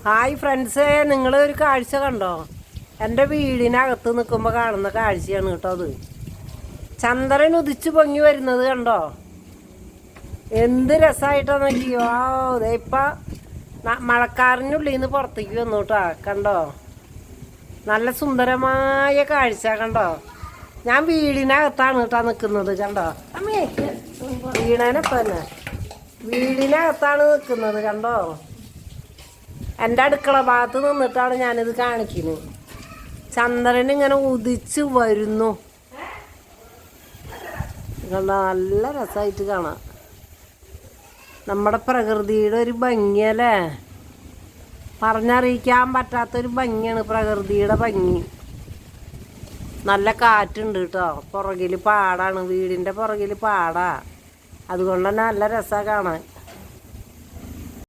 Hi ഫ്രണ്ട്സേ, നിങ്ങൾ ഒരു കാഴ്ച കണ്ടോ? എൻ്റെ വീടിനകത്ത് നിൽക്കുമ്പോൾ കാണുന്ന കാഴ്ചയാണ് കേട്ടോ അത്. ചന്ദ്രൻ ഉദിച്ചു പൊങ്ങി വരുന്നത് കണ്ടോ? എന്ത് രസമായിട്ടാണ് നോക്കിയോ. അതെ ഇപ്പം മഴക്കാറിനുള്ളിൽ നിന്ന് പുറത്തേക്ക് വന്നു കേട്ടോ. കണ്ടോ, നല്ല സുന്ദരമായ കാഴ്ച കണ്ടോ. ഞാൻ വീടിനകത്താണ് കേട്ടോ നിൽക്കുന്നത്. കണ്ടോ, വീണേനപ്പം തന്നെ വീടിനകത്താണ് നിൽക്കുന്നത്. കണ്ടോ, എൻ്റെ അടുക്കള ഭാഗത്ത് നിന്നിട്ടാണ് ഞാനിത് കാണിക്കുന്നത്. ചന്ദ്രൻ ഇങ്ങനെ ഉദിച്ച് വരുന്നു കണ്ടോ. നല്ല രസമായിട്ട് കാണാം. നമ്മുടെ പ്രകൃതിയുടെ ഒരു ഭംഗിയല്ലേ, പറഞ്ഞറിയിക്കാൻ പറ്റാത്തൊരു ഭംഗിയാണ് പ്രകൃതിയുടെ ഭംഗി. നല്ല കാറ്റുണ്ട് കേട്ടോ. പുറകിൽ പാടാണ്, വീടിൻ്റെ പുറകിൽ പാടാ. അതുകൊണ്ട് തന്നെ നല്ല രസമാണ് കാണാൻ.